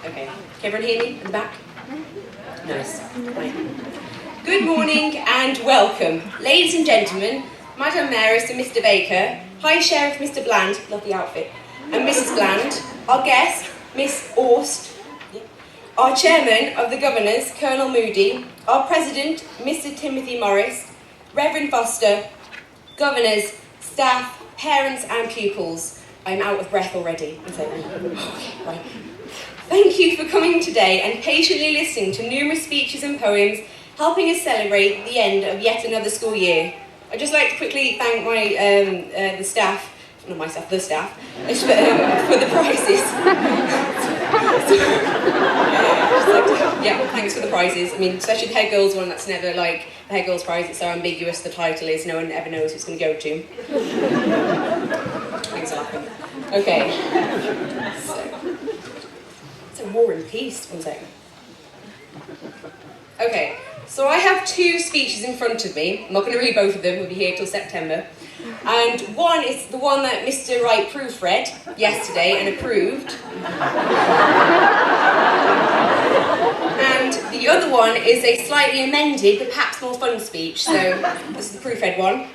Okay. Can everyone hear me in the back? Nice. Right. Good morning and welcome. Ladies and gentlemen, Madam Mayoress and Mr. Baker, High Sheriff Mr. Bland, love the outfit, and Mrs. Bland, our guest, Miss Orst, our Chairman of the Governors, Colonel Moody, our President, Mr. Timothy Morris, Reverend Foster, Governors, staff, parents and pupils. I'm out of breath already. Right. Thank you for coming today and patiently listening to numerous speeches and poems, helping us celebrate the end of yet another school year. I'd just like to quickly thank the staff, for the prizes. Yeah, thanks for the prizes. I mean, especially the Head Girls one, that's never like, the Head Girls prize, it's so ambiguous, the title is, no one ever knows who it's going to go to. Thanks for laughing. Okay. It's a war and peace, one second. Okay, so I have two speeches in front of me. I'm not going to read both of them, we'll be here till September. And one is the one that Mr. Wright proofread yesterday and approved. And the other one is a slightly amended but perhaps more fun speech. So this is the proofread one.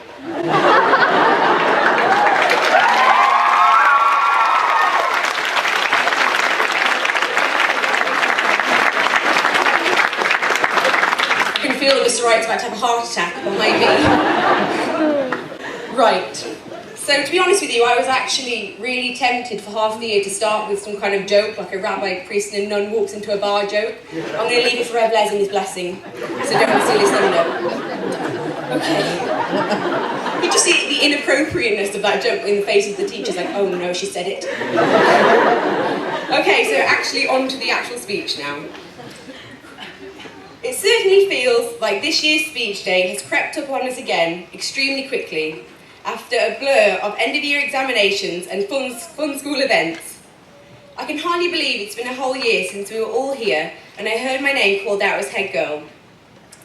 You can feel that Mr. Wright's about to have a heart attack behind me. Right. So to be honest with you, I was actually really tempted for half the year to start with some kind of joke, like a rabbi, priest and a nun walks into a bar joke. I'm going to leave it for Rev Les and his blessing, so don't steal his thunder. Okay. You just see the inappropriateness of that joke in the faces of the teachers, like, oh no, she said it. Okay, so actually on to the actual speech now. It certainly feels like this year's speech day has crept up on us again extremely quickly, after a blur of end-of-year examinations and fun school events. I can hardly believe it's been a whole year since we were all here and I heard my name called out as head girl.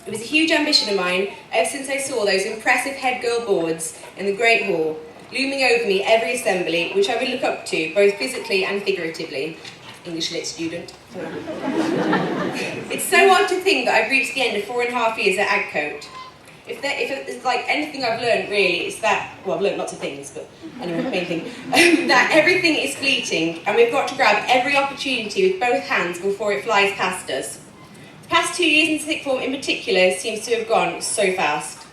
It was a huge ambition of mine ever since I saw those impressive head girl boards in the Great Hall, looming over me every assembly, which I would look up to, both physically and figuratively. English lit student. It's so odd to think that I've reached the end of 4.5 years at Adcote. If it's like anything I've learned, really, it's that, well, I've learned lots of things, but anyway, main thing, that everything is fleeting, and we've got to grab every opportunity with both hands before it flies past us. The past 2 years in sixth form in particular seems to have gone so fast.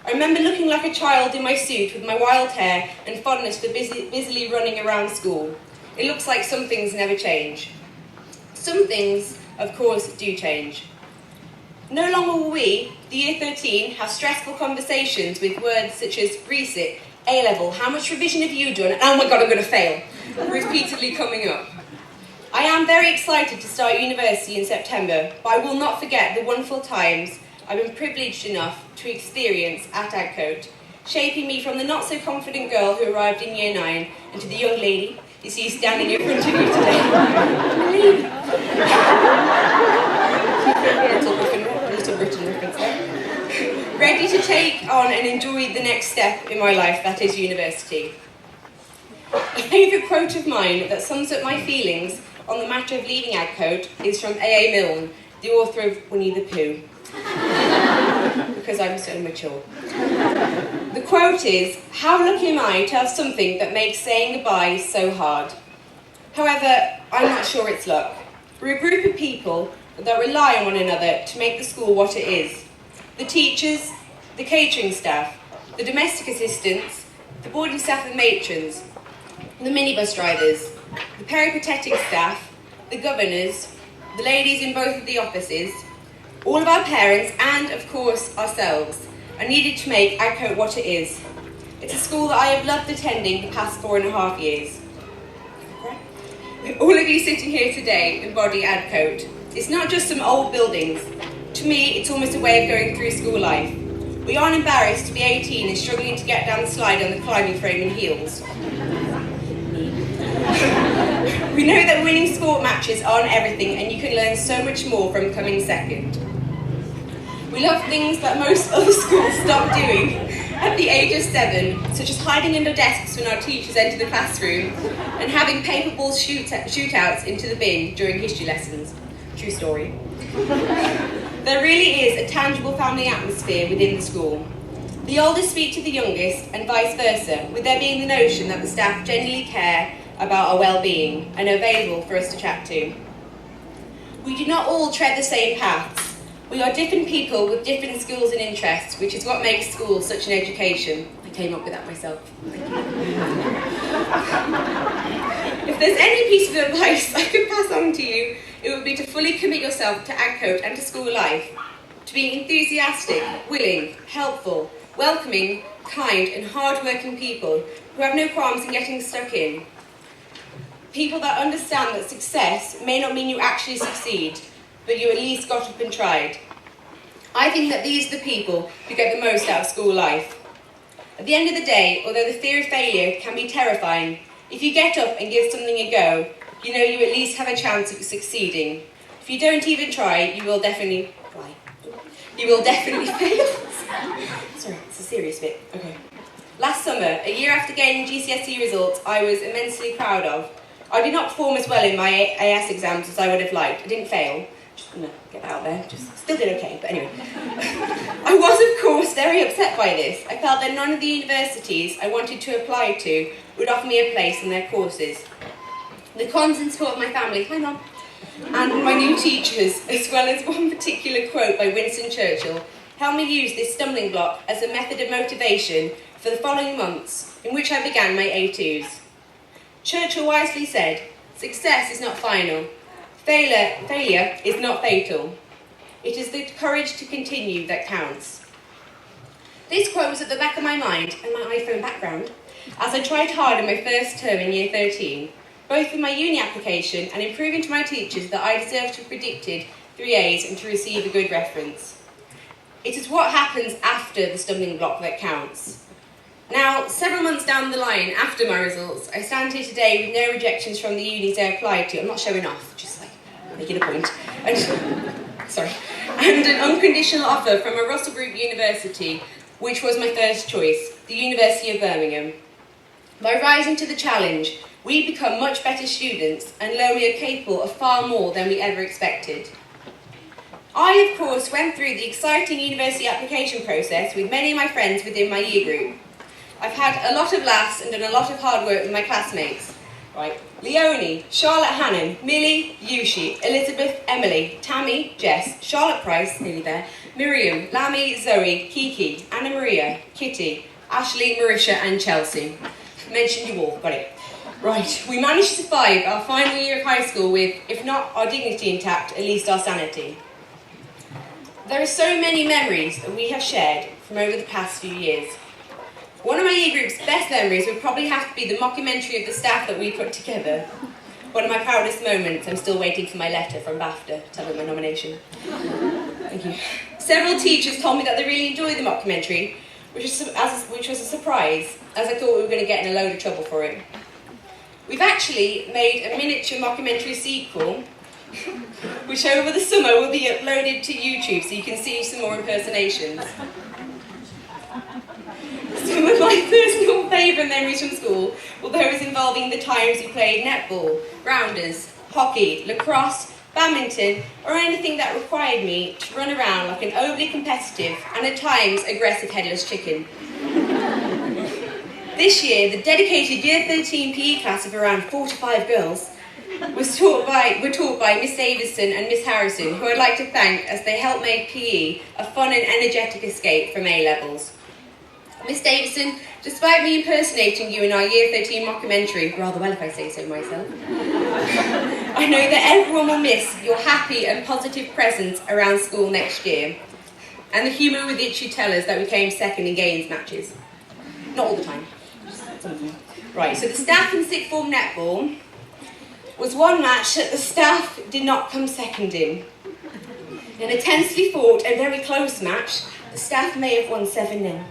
I remember looking like a child in my suit with my wild hair and fondness for busily running around school. It looks like some things never change. Some things, of course, do change. No longer will we, the Year 13, have stressful conversations with words such as resit, A level, how much revision have you done, and oh my god, I'm going to fail, repeatedly coming up. I am very excited to start university in September, but I will not forget the wonderful times I've been privileged enough to experience at Adcote, shaping me from the not-so-confident girl who arrived in Year 9 into the young lady you see standing in front of you today. Little Britain reference there. Ready to take on and enjoy the next step in my life, that is university. A favourite quote of mine that sums up my feelings on the matter of leaving Adcote is from A.A. Milne, the author of Winnie the Pooh. Because I'm so immature. The quote is, how lucky am I to have something that makes saying goodbye so hard? However, I'm not sure it's luck. We're a group of people that rely on one another to make the school what it is. The teachers, the catering staff, the domestic assistants, the boarding staff and matrons, the minibus drivers, the peripatetic staff, the governors, the ladies in both of the offices, all of our parents and, of course, ourselves are needed to make Adcote what it is. It's a school that I have loved attending the past 4.5 years. All of you sitting here today embody Adcote. It's not just some old buildings. To me, it's almost a way of going through school life. We aren't embarrassed to be 18 and struggling to get down the slide on the climbing frame in heels. We know that winning sport matches aren't everything and you can learn so much more from coming second. We love things that most other schools stop doing, at the age of 7, such as hiding under desks when our teachers enter the classroom and having paper ball shootouts into the bin during history lessons. True story. There really is a tangible family atmosphere within the school. The oldest speak to the youngest and vice versa, with there being the notion that the staff genuinely care about our well-being and are available for us to chat to. We do not all tread the same paths. We are different people with different skills and interests, which is what makes school such an education. I came up with that myself. If there's any piece of advice I could pass on to you, it would be to fully commit yourself to Adcote and to school life, to be enthusiastic, willing, helpful, welcoming, kind and hard-working people who have no qualms in getting stuck in. People that understand that success may not mean you actually succeed, but you at least got up and tried. I think that these are the people who get the most out of school life. At the end of the day, although the fear of failure can be terrifying, if you get up and give something a go, you know you at least have a chance of succeeding. If you don't even try, you will definitely fail. Sorry, it's a serious bit. Okay. Last summer, a year after gaining GCSE results I was immensely proud of, I did not perform as well in my AS exams as I would have liked. I didn't fail. Just going to get that out there. Still did okay, but anyway. I was, of course, very upset by this. I felt that none of the universities I wanted to apply to would offer me a place in their courses. The cons and support of my family, hi Mum, and my new teachers, as well as one particular quote by Winston Churchill, helped me use this stumbling block as a method of motivation for the following months, in which I began my A2s. Churchill wisely said, "Success is not final. Failure is not fatal. It is the courage to continue that counts." This quote was at the back of my mind and my iPhone background as I tried hard in my first term in year 13, both with my uni application and in proving to my teachers that I deserved to have predicted 3 A's and to receive a good reference. It is what happens after the stumbling block that counts. Now, several months down the line after my results, I stand here today with no rejections from the unis I applied to. I'm not showing off, just like making a point. And an unconditional offer from a Russell Group university, which was my first choice, the University of Birmingham. By rising to the challenge, we become much better students and learn we are capable of far more than we ever expected. I, of course, went through the exciting university application process with many of my friends within my year group. I've had a lot of laughs and done a lot of hard work with my classmates. Right, Leoni, Charlotte Hannon, Millie, Yushi, Elizabeth, Emily, Tammy, Jess, Charlotte Price, nearly there, Miriam, Lamy, Zoe, Kiki, Anna Maria, Kitty, Ashley, Marisha and Chelsea. Mentioned you all, got it. Right, we managed to survive our final year of high school with, if not our dignity intact, at least our sanity. There are so many memories that we have shared from over the past few years. One of my year group's best memories would probably have to be the mockumentary of the staff that we put together. One of my proudest moments, I'm still waiting for my letter from BAFTA telling my nomination. Thank you. Several teachers told me that they really enjoyed the mockumentary, which was a surprise, as I thought we were going to get in a load of trouble for it. We've actually made a miniature mockumentary sequel, which over the summer will be uploaded to YouTube so you can see some more impersonations. Some of my personal favourite memories from school were those involving the times we played netball, rounders, hockey, lacrosse, badminton, or anything that required me to run around like an overly competitive and at times aggressive headless chicken. This year, the dedicated Year 13 PE class of around 4 to 5 girls were taught by Miss Davison and Miss Harrison, who I'd like to thank as they helped make PE a fun and energetic escape from A Levels. Miss Davison, despite me impersonating you in our Year 13 mockumentary, rather well if I say so myself, I know that everyone will miss your happy and positive presence around school next year, and the humour with which you tell us that we came second in games matches. Not all the time, just some of them. Right, so the staff and sixth form netball was one match that the staff did not come second in. In a tensely fought and very close match, the staff may have won 7-0.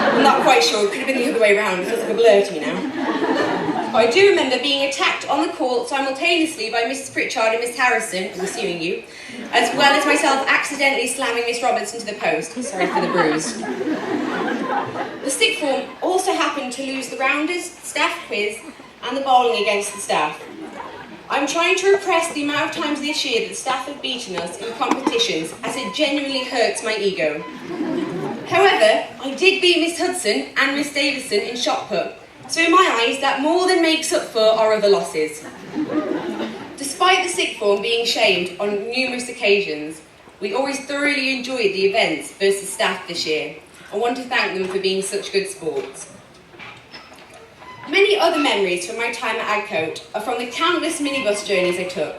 I'm not quite sure, it could have been the other way around, it feels like a blur to me now. I do remember being attacked on the court simultaneously by Mrs Pritchard and Miss Harrison, I'm assuming you, as well as myself accidentally slamming Miss Roberts into the post. Sorry for the bruise. The sixth form also happened to lose the rounders, staff quiz and the bowling against the staff. I'm trying to repress the amount of times this year that the staff have beaten us in competitions, as it genuinely hurts my ego. However, I did beat Miss Hudson and Miss Davison in shot put, so in my eyes that more than makes up for our other losses. Despite the sixth form being shamed on numerous occasions, we always thoroughly enjoyed the events versus staff this year. I want to thank them for being such good sports. Many other memories from my time at Adcote are from the countless minibus journeys I took.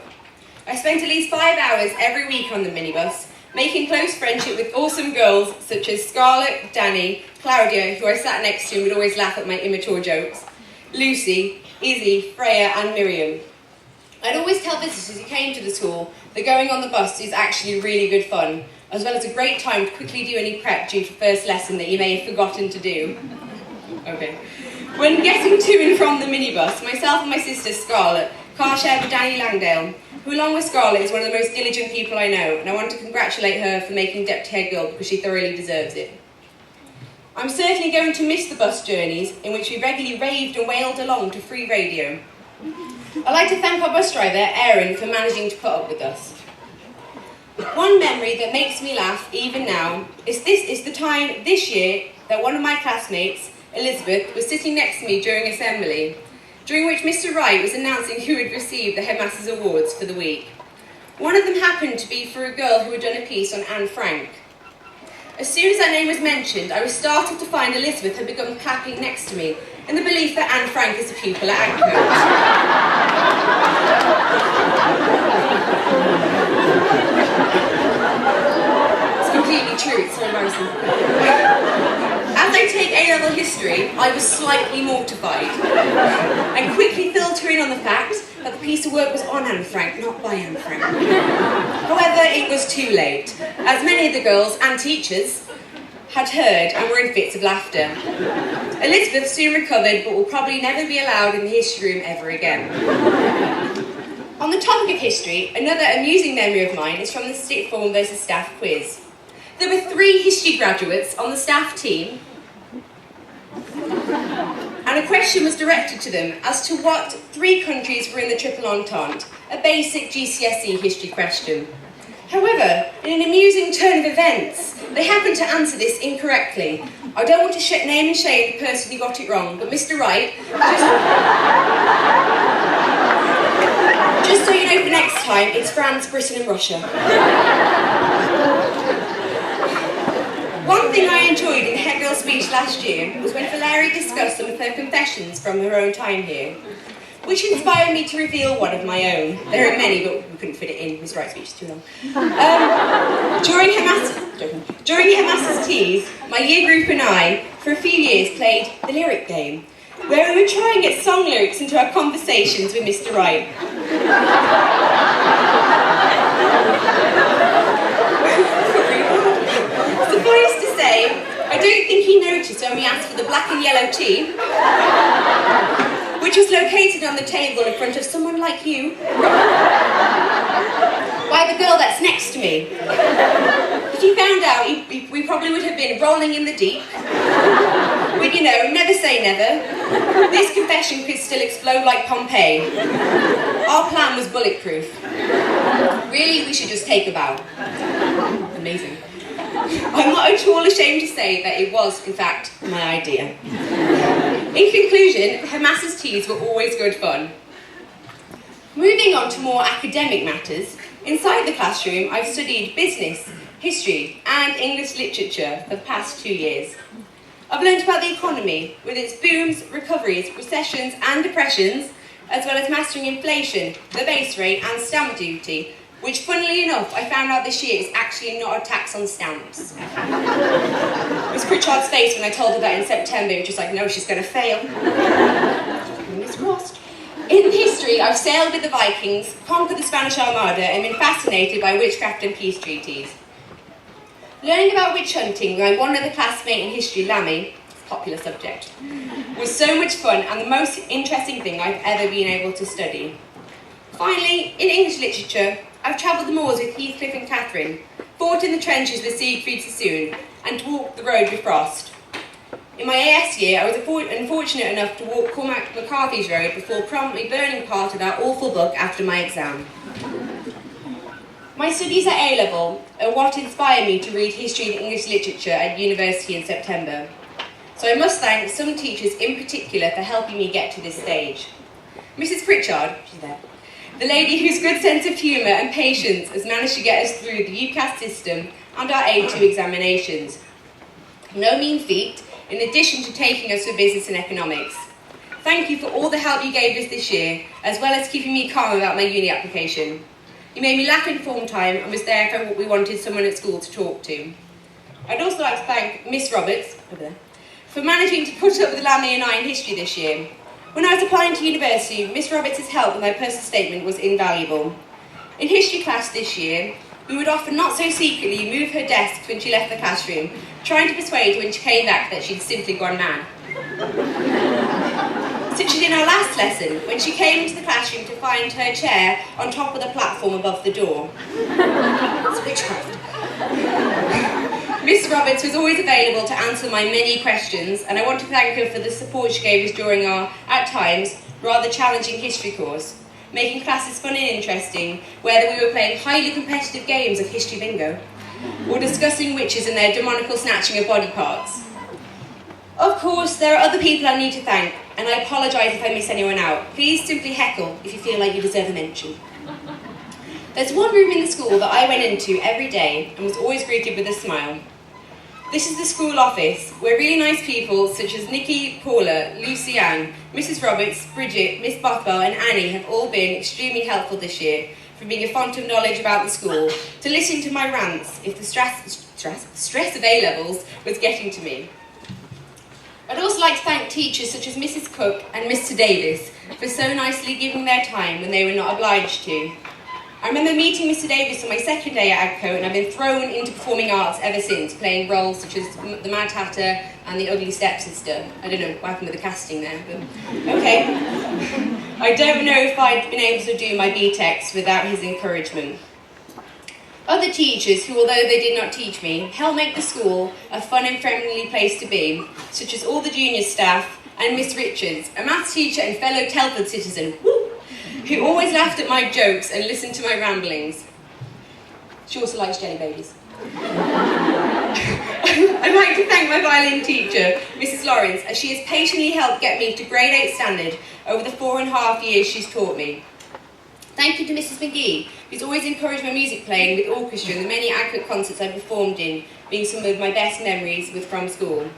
I spent at least 5 hours every week on the minibus, making close friendship with awesome girls such as Scarlett, Danny, Claudia, who I sat next to and would always laugh at my immature jokes, Lucy, Izzy, Freya and Miriam. I'd always tell visitors who came to the school that going on the bus is actually really good fun, as well as a great time to quickly do any prep due to first lesson that you may have forgotten to do. Okay. When getting to and from the minibus, myself and my sister Scarlett car shared with Danny Langdale, who along with Scarlett is one of the most diligent people I know, and I want to congratulate her for making Deputy Head Girl because she thoroughly deserves it. I'm certainly going to miss the bus journeys in which we regularly raved and wailed along to free radio. I'd like to thank our bus driver, Aaron, for managing to put up with us. One memory that makes me laugh even now is the time this year that one of my classmates, Elizabeth, was sitting next to me during assembly, during which Mr Wright was announcing who had received the Headmaster's Awards for the week. One of them happened to be for a girl who had done a piece on Anne Frank. As soon as that name was mentioned, I was startled to find Elizabeth had begun clapping next to me, in the belief that Anne Frank is a pupil at Adcote. It's completely true, it's so embarrassing. As I take A-level history, I was slightly mortified. I quickly filled her in on the fact that the piece of work was on Anne Frank, not by Anne Frank. However, it was too late, as many of the girls and teachers had heard and were in fits of laughter. Elizabeth soon recovered, but will probably never be allowed in the history room ever again. On the topic of history, another amusing memory of mine is from the sixth form versus staff quiz. There were 3 history graduates on the staff team, and a question was directed to them as to what 3 countries were in the Triple Entente, a basic GCSE history question. However, in an amusing turn of events, they happened to answer this incorrectly. I don't want to name and shame the person who got it wrong, but Mr Wright, just so you know for next time, it's France, Britain and Russia. One thing I enjoyed in Head Girl's speech last year was when Valerie discussed some of her confessions from her own time here, which inspired me to reveal one of my own. There are many, but we couldn't fit it in. Mr Wright's speech is too long. During her master's teas, my year group and I, for a few years, played the lyric game, where we would try and get song lyrics into our conversations with Mr Wright. Suffice to say, I don't think he noticed when we asked for the black and yellow tea, which was located on the table in front of someone like you, by the girl that's next to me. If you found out, we probably would have been rolling in the deep. But you know, never say never. This confession could still explode like Pompeii. Our plan was bulletproof. Really, we should just take a bow. Amazing. I'm not at all ashamed to say that it was, in fact, my idea. In conclusion, her master's teas were always good fun. Moving on to more academic matters, inside the classroom I've studied business, history and English literature for the past 2 years. I've learned about the economy, with its booms, recoveries, recessions and depressions, as well as mastering inflation, the base rate and stamp duty, which, funnily enough, I found out this year is actually not a tax on stamps. Miss Pritchard's face when I told her that in September, it was just like, no, she's going to fail. Fingers crossed. In history, I've sailed with the Vikings, conquered the Spanish Armada, and been fascinated by witchcraft and peace treaties. Learning about witch hunting by one other classmate in history, Lammy, popular subject, was so much fun and the most interesting thing I've ever been able to study. Finally, in English literature, I've travelled the moors with Heathcliff and Catherine, fought in the trenches with Siegfried Sassoon, and walked the road with Frost. In my AS year, I was unfortunate enough to walk Cormac McCarthy's road before promptly burning part of that awful book after my exam. My studies at A Level are what inspired me to read history and English literature at university in September. So I must thank some teachers in particular for helping me get to this stage. Mrs. Pritchard, she's there, the lady whose good sense of humour and patience has managed to get us through the UCAS system and our A2 examinations. No mean feat, in addition to taking us for business and economics. Thank you for all the help you gave us this year, as well as keeping me calm about my uni application. You made me laugh in form time and was there if we wanted someone at school to talk to. I'd also like to thank Miss Roberts, over there, for managing to put up with Leoni and I in history this year. When I was applying to university, Miss Roberts' help with my personal statement was invaluable. In history class this year, we would often not so secretly move her desk when she left the classroom, trying to persuade her when she came back that she'd simply gone mad. Such as in our last lesson, when she came into the classroom to find her chair on top of the platform above the door. It's witchcraft. Miss Roberts was always available to answer my many questions, and I want to thank her for the support she gave us during our, at times, rather challenging history course, making classes fun and interesting, whether we were playing highly competitive games of history bingo, or discussing witches and their demonical snatching of body parts. Of course, there are other people I need to thank, and I apologise if I miss anyone out. Please simply heckle if you feel like you deserve a mention. There's one room in the school that I went into every day and was always greeted with a smile. This is the school office, where really nice people such as Nikki, Paula, Lucy Ann, Mrs. Roberts, Bridget, Miss Bothwell and Annie have all been extremely helpful this year, from being a font of knowledge about the school to listening to my rants if the stress of A Levels was getting to me. I'd also like to thank teachers such as Mrs. Cook and Mr. Davis for so nicely giving their time when they were not obliged to. I remember meeting Mr. Davis on my second day at Adcote, and I've been thrown into performing arts ever since, playing roles such as the Mad Hatter and the Ugly Stepsister. I don't know what happened with the casting there, but okay. I don't know if I'd been able to do my BTECs without his encouragement. Other teachers who, although they did not teach me, helped make the school a fun and friendly place to be, such as all the junior staff and Miss Richards, a maths teacher and fellow Telford citizen, who always laughed at my jokes and listened to my ramblings. She also likes jelly babies. I'd like to thank my violin teacher, Mrs. Lawrence, as she has patiently helped get me to grade 8 standard over the 4.5 years she's taught me. Thank you to Mrs. McGee, who's always encouraged my music playing with orchestra and the many Adcote concerts I've performed in, being some of my best memories from school.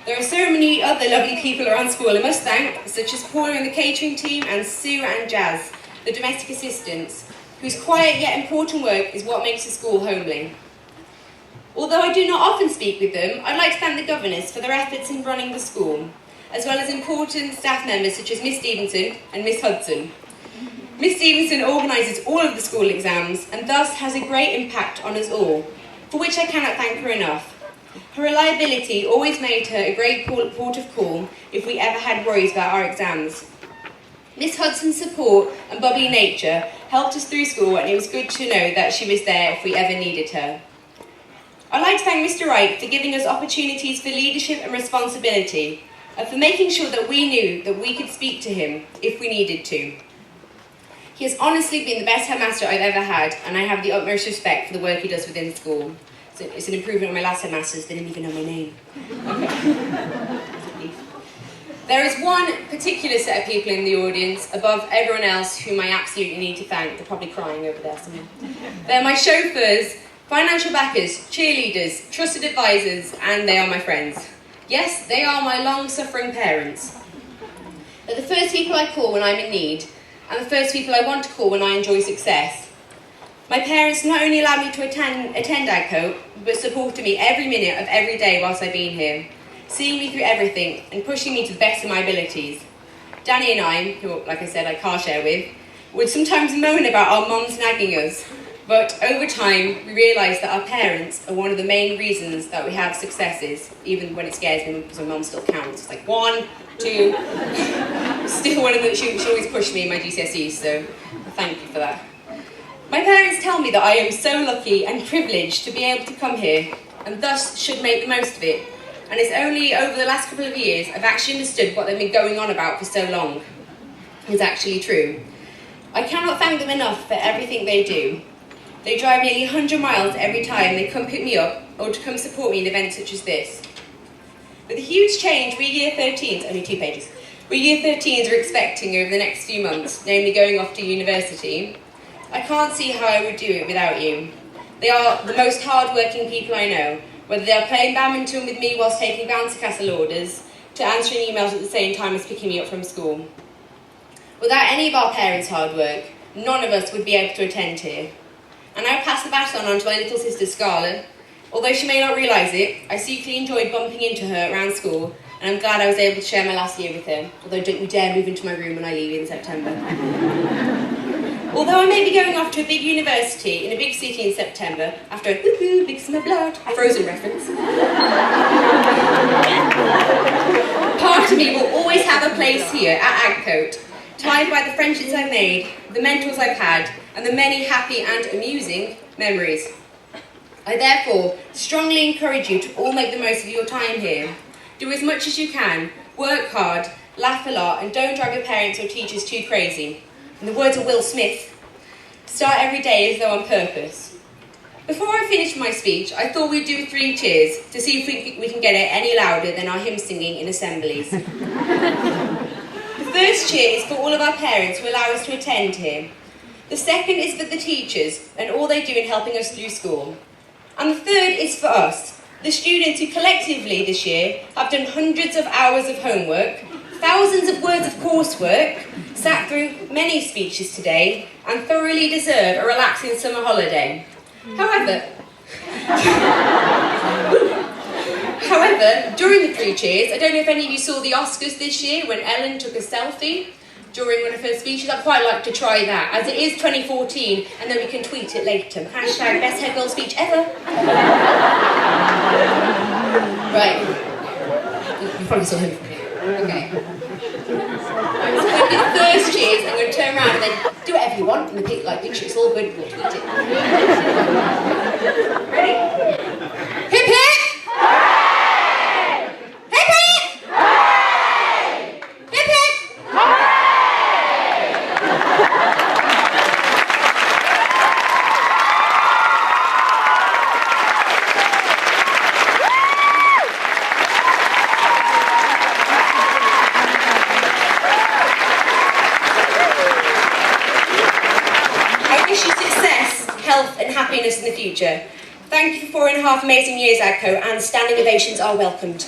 There are so many other lovely people around school I must thank, such as Paula and the catering team, and Sue and Jazz, the domestic assistants, whose quiet yet important work is what makes the school homely. Although I do not often speak with them, I'd like to thank the governors for their efforts in running the school, as well as important staff members such as Miss Stevenson and Miss Hudson. Miss Stevenson organises all of the school exams and thus has a great impact on us all, for which I cannot thank her enough. Her reliability always made her a great port of call if we ever had worries about our exams. Miss Hudson's support and bubbly nature helped us through school, and it was good to know that she was there if we ever needed her. I'd like to thank Mr. Wright for giving us opportunities for leadership and responsibility, and for making sure that we knew that we could speak to him if we needed to. He has honestly been the best headmaster I've ever had, and I have the utmost respect for the work he does within the school. So it's an improvement on my last headmasters, they didn't even know my name. Okay. There is one particular set of people in the audience, above everyone else, whom I absolutely need to thank. They're probably crying over there somewhere. They're my chauffeurs, financial backers, cheerleaders, trusted advisors, and they are my friends. Yes, they are my long-suffering parents. They're the first people I call when I'm in need, and the first people I want to call when I enjoy success. My parents not only allowed me to attend Adcote, but supported me every minute of every day whilst I've been here, seeing me through everything and pushing me to the best of my abilities. Danny and I, who, like I said, I car share with, would sometimes moan about our mums nagging us, But over time, we realised that our parents are one of the main reasons that we have successes, even when it scares me because my mum still counts. It's like 1, 2. Still one of them. She always pushed me in my GCSEs, so thank you for that. My parents tell me that I am so lucky and privileged to be able to come here, and thus should make the most of it. And it's only over the last couple of years I've actually understood what they've been going on about for so long. It's actually true. I cannot thank them enough for everything they do. They drive nearly 100 miles every time they come pick me up or to come support me in events such as this. With the huge change we Year 13s, only 2 pages, we Year 13s are expecting over the next few months, namely going off to university, I can't see how I would do it without you. They are the most hard-working people I know, whether they are playing badminton with me whilst taking bouncy castle orders, to answering emails at the same time as picking me up from school. Without any of our parents' hard work, none of us would be able to attend here. And I pass the baton on to my little sister Scarlett. Although she may not realise it, I secretly enjoyed bumping into her around school, and I'm glad I was able to share my last year with her, although don't you dare move into my room when I leave in September. Although I may be going off to a big university in a big city in September, after a whoopoo, big summer blood, Frozen reference, part of me will always have a place here at Adcote, tied by the friendships I've made, the mentors I've had, and the many happy and amusing memories. I therefore strongly encourage you to all make the most of your time here. Do as much as you can, work hard, laugh a lot, and don't drive your parents or teachers too crazy. In the words of Will Smith, start every day as though on purpose. Before I finish my speech, I thought we'd do 3 cheers to see if we can get it any louder than our hymn singing in assemblies. The first cheer is for all of our parents who allow us to attend here. The second is for the teachers and all they do in helping us through school. And the third is for us, the students who collectively this year have done hundreds of hours of homework, thousands of words of coursework, sat through many speeches today, and thoroughly deserve a relaxing summer holiday. However, during the 3 cheers, I don't know if any of you saw the Oscars this year when Ellen took a selfie during one of her speeches. I'd quite like to try that, as it is 2014, and then we can tweet it later. Hashtag best head girl speech ever. Right. You probably saw him from here. Okay. Right, so when we do the first cheers, I'm going to turn around and then do whatever you want in the picture. It's all good. We'll tweet it. Ready? Hip hip! Hooray! Hip hip! Hooray! Hip hip! Health and happiness in the future. Thank you for 4.5 amazing years, Adcote, and standing ovations are welcomed.